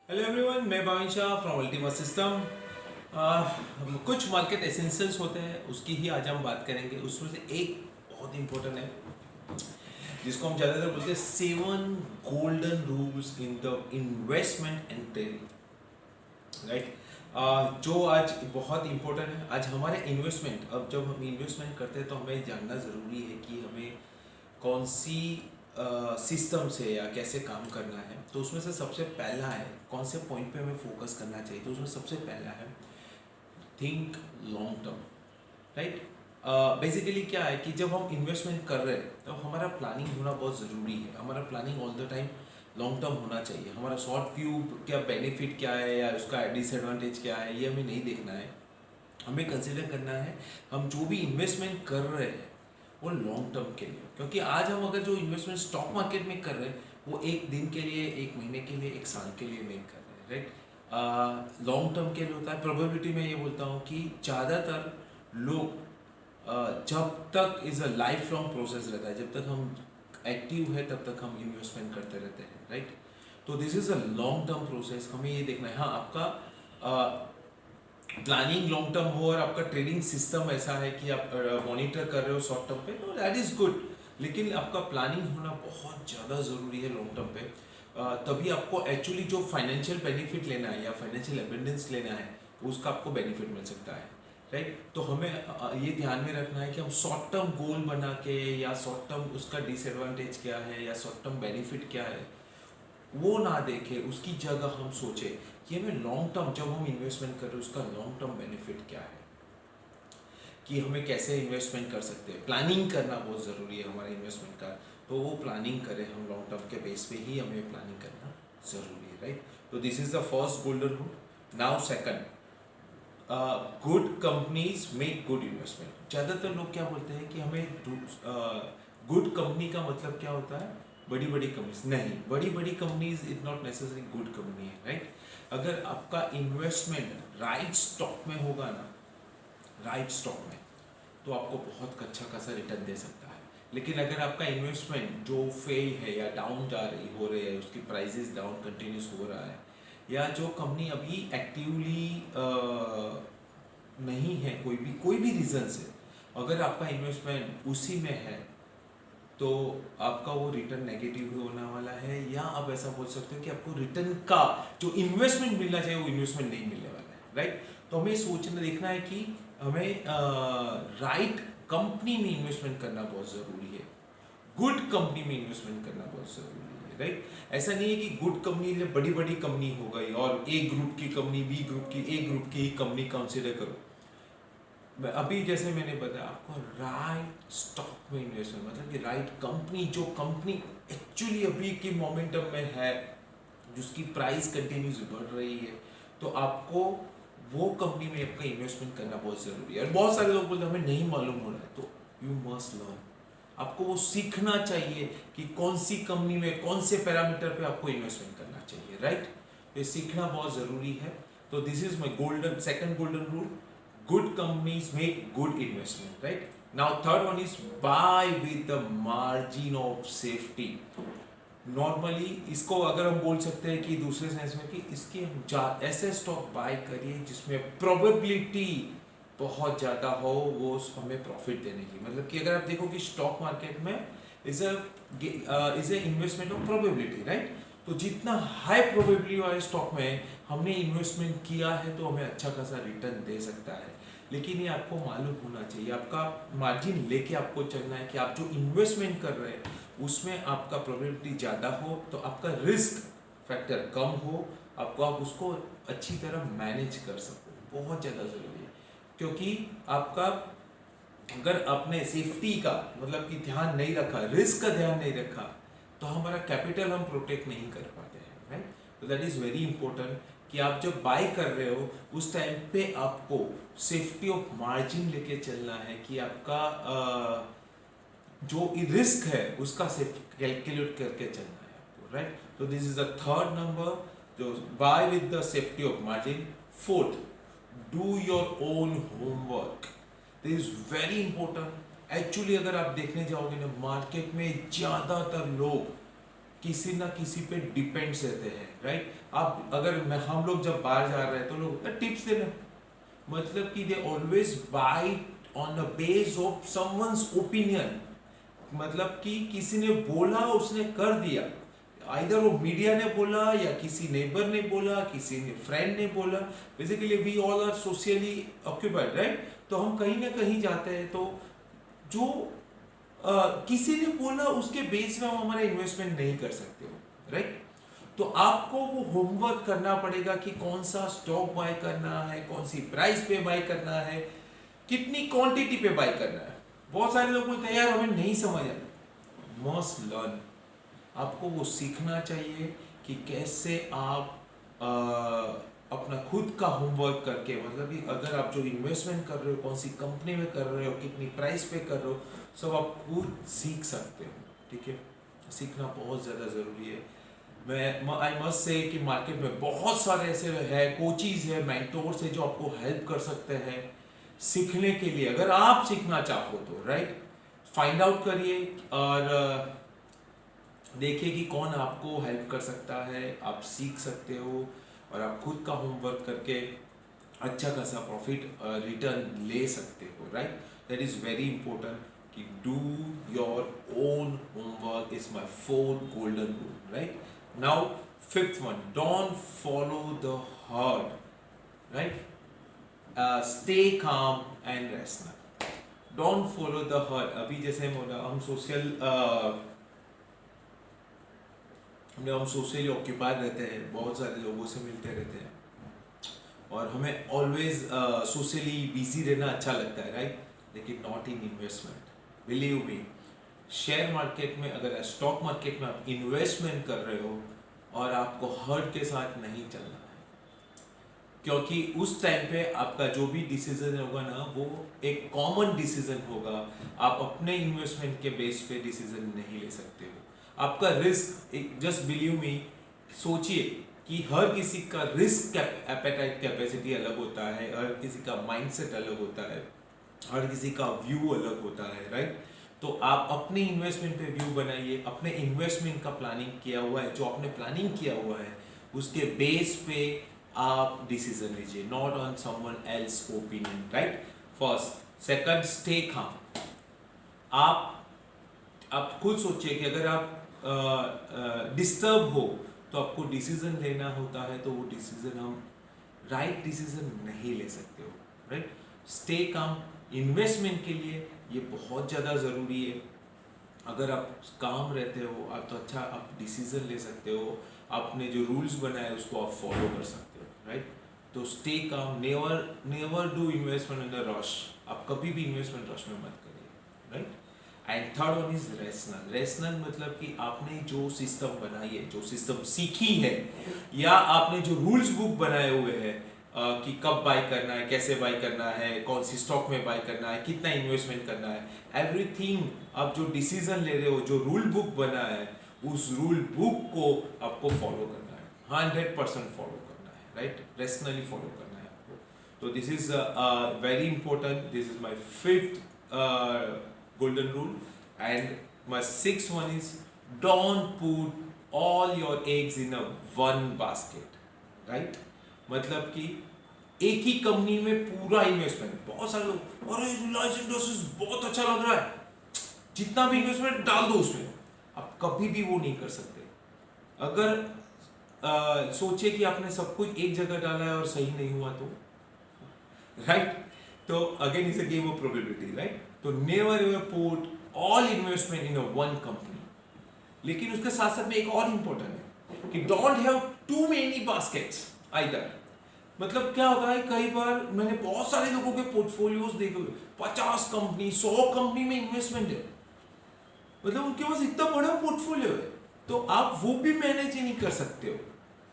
Hello everyone, मैं Bhavin Shah from Ultima system. कुछ market essentials होते हैं, उसकी ही आज हम बात करेंगे। उसमें से एक बहुत इंपॉर्टेंट है जिसको हम ज़्यादातर बोलते हैं 7 golden rules in the investment and trading, right. जो आज बहुत इंपॉर्टेंट है। आज हमारे इन्वेस्टमेंट, अब जब हम इन्वेस्टमेंट करते हैं तो हमें जानना ज़रूरी है कि हमें कौन सी सिस्टम से या कैसे काम करना है। तो उसमें से सबसे पहला है कौन से पॉइंट पे हमें फोकस करना चाहिए। तो उसमें सबसे पहला है think long term, right. Basically क्या है कि जब हम इन्वेस्टमेंट कर रहे हैं तो हमारा प्लानिंग होना बहुत ज़रूरी है। हमारा planning all the time long term होना चाहिए। हमारा शॉर्ट व्यू क्या बेनिफिट क्या है या उसका डिसएडवांटेज क्या है, ये हमें नहीं देखना है। हमें कंसिडर करना है हम जो भी इन्वेस्टमेंट कर रहे हैं वो लॉन्ग टर्म के लिए। क्योंकि आज हम अगर जो इन्वेस्टमेंट स्टॉक मार्केट में कर रहे हैं वो एक दिन के लिए, एक महीने के लिए, एक साल के लिए नहीं कर रहे हैं, राइट। लॉन्ग टर्म के लिए होता है। प्रोबेबिलिटी में ये बोलता हूँ कि ज़्यादातर लोग जब तक is a life long process रहता है, जब तक हम एक्टिव है तब तक हम इन्वेस्टमेंट करते रहते हैं, राइट। तो this is a long term process. हमें ये देखना है, हाँ, आपका प्लानिंग लॉन्ग टर्म हो और आपका ट्रेडिंग सिस्टम ऐसा है कि आप मॉनिटर कर रहे हो शॉर्ट टर्म पे, तो दैट इज़ गुड। लेकिन आपका प्लानिंग होना बहुत ज़्यादा ज़रूरी है लॉन्ग टर्म पे। तभी आपको एक्चुअली जो फाइनेंशियल बेनिफिट लेना है या फाइनेंशियल एबंडेंस लेना है उसका आपको बेनिफिट मिल सकता है, राइट। तो हमें ये ध्यान में रखना है कि हम शॉर्ट टर्म गोल बना के या शॉर्ट टर्म उसका डिसएडवांटेज क्या है या शॉर्ट टर्म बेनिफिट क्या है वो ना देखे। उसकी जगह हम सोचे कि हमें लॉन्ग टर्म, जब हम इन्वेस्टमेंट कर रहे हैं उसका लॉन्ग टर्म बेनिफिट क्या है, कि हमें कैसे इन्वेस्टमेंट कर सकते हैं। प्लानिंग करना बहुत ज़रूरी है हमारे इन्वेस्टमेंट का। तो वो प्लानिंग करें हम लॉन्ग टर्म के बेस पे ही हमें प्लानिंग करना ज़रूरी है, राइट। तो this is the first golden rule. Now second, good companies make good investment. ज़्यादातर लोग क्या बोलते हैं कि हमें गुड कंपनी का मतलब क्या होता है, बड़ी बड़ी कंपनीज। नहीं, बड़ी बड़ी companies is not necessary good company है, राइट। अगर आपका इन्वेस्टमेंट राइट स्टॉक में होगा ना, राइट स्टॉक में, तो आपको बहुत अच्छा खासा रिटर्न दे सकता है। लेकिन अगर आपका इन्वेस्टमेंट जो फेल है या डाउन जा रही हो रही है, उसकी प्राइसेस डाउन कंटिन्यूस हो रहा है, या जो कंपनी अभी एक्टिवली नहीं है, कोई भी रीज़न से अगर आपका इन्वेस्टमेंट उसी में है तो आपका वो रिटर्न नेगेटिव ही होने वाला है। या आप ऐसा बोल सकते हो कि आपको रिटर्न का जो इन्वेस्टमेंट मिलना चाहिए वो इन्वेस्टमेंट नहीं मिलने वाला है, राइट। तो हमें सोचना देखना है कि हमें राइट कंपनी में इन्वेस्टमेंट करना बहुत ज़रूरी है। गुड कंपनी में इन्वेस्टमेंट करना बहुत ज़रूरी है, राइट। ऐसा नहीं है कि गुड कंपनी बड़ी बड़ी कंपनी हो गई और ए ग्रुप की कंपनी, बी ग्रुप की, ए ग्रुप की कंपनी कंसिडर करो। अभी जैसे मैंने बताया आपको, राइट स्टॉक में इन्वेस्टमेंट मतलब कि राइट कंपनी, जो कंपनी एक्चुअली अभी के मोमेंटम में है, जिसकी प्राइस कंटिन्यूस बढ़ रही है, तो आपको वो कंपनी में आपका इन्वेस्टमेंट करना बहुत ज़रूरी है। और बहुत सारे लोग बोलते हैं हमें नहीं मालूम हो रहा है, तो यू मस्ट लर्न। आपको वो सीखना चाहिए कि कौन सी कंपनी में कौन से पैरामीटर पे आपको इन्वेस्टमेंट करना चाहिए, राइट। ये सीखना बहुत ज़रूरी है। तो this is my second golden rule. Good companies make good investment, right? Now third one is buy with the margin of safety. Normally इसको अगर हम बोल सकते हैं कि दूसरे सेंस में कि इसके हम ऐसे स्टॉक बाय करिए जिसमें प्रोबेबिलिटी बहुत ज़्यादा हो वो हमें प्रॉफिट देने की। मतलब कि अगर आप देखो कि स्टॉक मार्केट में is a investment of probability, right. तो जितना हाई प्रोबेबिलिटी वाले स्टॉक में हमने इन्वेस्टमेंट किया है तो हमें अच्छा खासा रिटर्न दे सकता है। लेकिन ये आपको मालूम होना चाहिए, आपका मार्जिन लेके आपको चलना है कि आप जो इन्वेस्टमेंट कर रहे हैं उसमें आपका प्रोबेबिलिटी ज़्यादा हो तो आपका रिस्क फैक्टर कम हो, आप उसको अच्छी तरह मैनेज कर सको। बहुत ज़्यादा ज़रूरी है। क्योंकि आपका अगर आपने सेफ्टी का मतलब कि ध्यान नहीं रखा, रिस्क का ध्यान नहीं रखा, तो हमारा कैपिटल हम प्रोटेक्ट नहीं कर पाते हैं, राइट। तो दैट इज़ वेरी इंपॉर्टेंट कि आप जब बाय कर रहे हो उस टाइम पे आपको सेफ्टी ऑफ मार्जिन लेके चलना है कि आपका जो रिस्क है उसका कैलकुलेट करके चलना है आपको, राइट। तो this is the third number, जो buy with the safety of margin. Fourth, do your own homework. This is very important. Actually अगर आप देखने जाओगे ना मार्केट में ज़्यादातर लोग किसी ना किसी पे डिपेंड्स रहते हैं, राइट। आप अगर हम लोग जब बाहर जा रहे हैं तो लोग टिप्स देना, मतलब कि they always buy on the base of someone's opinion, मतलब कि किसी ने बोला उसने कर दिया, आइदर वो मीडिया ने बोला या किसी नेबर ने बोला, किसी ने फ्रेंड ने बोला। Basically we all are socially occupied, right. तो हम कहीं ना कहीं जाते हैं, तो जो किसी ने बोला उसके बेस में हम हमारा इन्वेस्टमेंट नहीं कर सकते हो, राइट। तो आपको वो होमवर्क करना पड़ेगा कि कौन सा स्टॉक बाय करना है, कौन सी प्राइस पे बाय करना है, कितनी क्वांटिटी पे बाय करना है। बहुत सारे लोग बोलते हैं यार हमें नहीं समझ आता। मस्ट लर्न, आपको वो सीखना चाहिए कि कैसे आप अपना खुद का होमवर्क करके, मतलब कि अगर आप जो इन्वेस्टमेंट कर रहे हो, कौन सी कंपनी में कर रहे हो, कितनी प्राइस पे कर रहे हो, सब आप खुद सीख सकते हो, ठीक है। सीखना बहुत ज़्यादा ज़रूरी है। मैं आई मस्ट से कि मार्केट में बहुत सारे ऐसे है, कोचीज है, मेंटोर्स है जो आपको हेल्प कर सकते हैं सीखने के लिए, अगर आप सीखना चाहो तो, राइट। फाइंड आउट करिए और देखिए कि कौन आपको हेल्प कर सकता है, आप सीख सकते हो और आप खुद का होमवर्क करके अच्छा खासा प्रॉफिट रिटर्न ले सकते हो, right. That is very important कि do your own homework is my fourth golden rule, right. Now fifth one, don't follow the herd, right. Stay calm and rational, don't follow the herd. अभी जैसे हम socially occupied रहते हैं, बहुत सारे लोगों से मिलते रहते हैं और हमें ऑलवेज सोशली बिजी रहना अच्छा लगता है, राइट। लेकिन not in investment, believe me. Share market में, अगर स्टॉक मार्केट में आप इन्वेस्टमेंट कर रहे हो और आपको हर्ट के साथ नहीं चलना है, क्योंकि उस टाइम पे आपका जो भी डिसीजन होगा ना, वो एक कॉमन डिसीजन होगा। आप अपने इन्वेस्टमेंट के बेस पे डिसीजन नहीं ले सकते हो। आपका रिस्क, जस्ट बिलीव मी, सोचिए कि हर किसी का रिस्क एपेटाइट कैपेसिटी अलग होता है, हर किसी का माइंडसेट अलग होता है, हर किसी का व्यू अलग होता है, राइट। तो आप अपने इन्वेस्टमेंट पे व्यू बनाइए, अपने इन्वेस्टमेंट का प्लानिंग किया हुआ है, जो आपने प्लानिंग किया हुआ है उसके बेस पे आप डिसीजन लीजिए, not on someone else opinion, right. First. Second, stay calm. आप खुद सोचिए कि अगर आप डिस्टर्ब हो तो आपको डिसीजन लेना होता है, तो वो डिसीजन हम राइट डिसीजन नहीं ले सकते हो, राइट। स्टे काम इन्वेस्टमेंट के लिए ये बहुत ज़्यादा ज़रूरी है। अगर आप काम रहते हो आप, तो अच्छा आप डिसीजन ले सकते हो, आपने जो रूल्स बनाए उसको आप फॉलो कर सकते हो, राइट। तो stay calm, never do investment in the rush. आप कभी भी इन्वेस्टमेंट रश में मत करिए, right. And third one is rational. Rational मतलब कि आपने जो सिस्टम बनाई है, जो सिस्टम सीखी है, या आपने जो रूल्स बुक बनाए हुए हैं कि कब बाय करना है, कैसे बाय करना है, कौन सी स्टॉक में बाय करना है, कितना इन्वेस्टमेंट करना है, एवरीथिंग आप जो डिसीजन ले रहे हो, जो रूल बुक बना है, उस रूल बुक को आपको फॉलो करना है, 100% फॉलो करना है, राइट। रेशनली फॉलो करना है आपको। तो this is very important, this is my fifth golden rule. And my sixth one is don't put all your eggs in a one basket, right। मतलब कि एक ही कंपनी में पूरा इन्वेस्टमेंट, बहुत सारे लोग अरे रिलायंस इंडस्ट्रीज बहुत अच्छा लग रहा है, जितना भी इन्वेस्टमेंट डाल दो उसमें, आप कभी भी वो नहीं कर सकते। अगर सोचे कि आपने सब कुछ एक जगह डाला है और सही नहीं हुआ तो, राइट। तो again is a game of probability, right. तो never ever put all investment in one company. लेकिन उसके साथ साथ में एक और इंपॉर्टेंट है कि don't have too many baskets either. मतलब क्या होता है, कई बार मैंने बहुत सारे लोगों के पोर्टफोलियोज देखे, 50 कंपनी 100 कंपनी में इन्वेस्टमेंट है, मतलब उनके पास इतना बड़ा पोर्टफोलियो है, तो आप वो भी मैनेज ही नहीं कर सकते हो,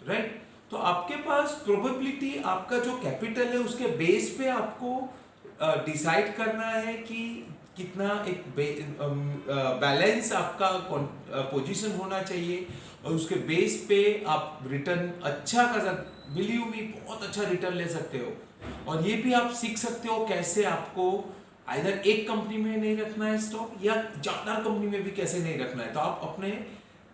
राइट। तो आपके पास प्रोबेबिलिटी, आपका जो कैपिटल है उसके बेस पे आपको डिसाइड करना है कि कितना एक बैलेंस आपका पोजीशन होना चाहिए, और उसके बेस पे आप रिटर्न अच्छा कर सकते, बिलीव मी बहुत अच्छा रिटर्न ले सकते हो। और ये भी आप सीख सकते हो कैसे आपको आइदर एक कंपनी में नहीं रखना है स्टॉक, या ज्यादा कंपनी में भी कैसे नहीं रखना है। तो आप अपने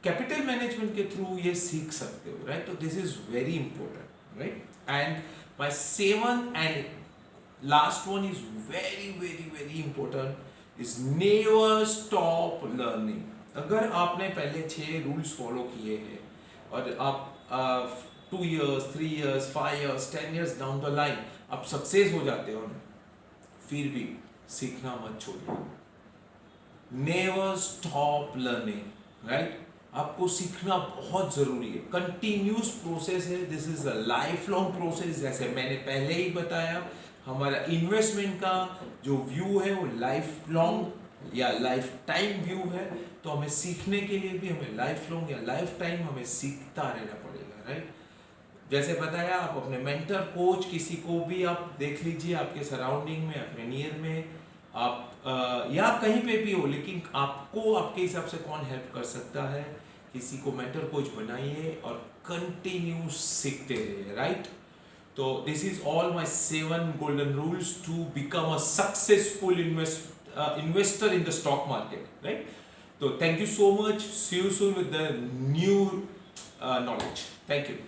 कैपिटल मैनेजमेंट के थ्रू ये सीख सकते हो, राइट? तो this is very important, right? And my seven and last one is very very very important, is never stop learning. अगर आपने पहले 6 रूल्स फॉलो किए हैं और आप 2 years 3 years 5 years 10 years down the line आप सक्सेस हो जाते हो ना, फिर भी सीखना मत छोड़िए। Never stop learning, right? आपको सीखना बहुत जरूरी है, कंटिन्यूस प्रोसेस है, this is a life long process. जैसे मैंने पहले ही बताया, हमारा इन्वेस्टमेंट का जो व्यू है वो लाइफ लॉन्ग या लाइफ टाइम व्यू है, तो हमें सीखने के लिए भी हमें लाइफ लॉन्ग या लाइफ टाइम हमें सीखता रहना पड़ेगा, राइट? जैसे बताया, आप अपने मेंटर कोच किसी को भी आप देख लीजिए, आपके सराउंडिंग में, अपने नियर में, आप या कहीं पे भी हो, लेकिन आपको आपके हिसाब से कौन हेल्प कर सकता है, किसी को मेंटर कोच बनाइए और कंटिन्यू सीखते रहिए, राइट? तो this is all my 7 golden rules to become a successful investor in the stock market, right? So thank you so much. See you soon with the new knowledge. Thank you.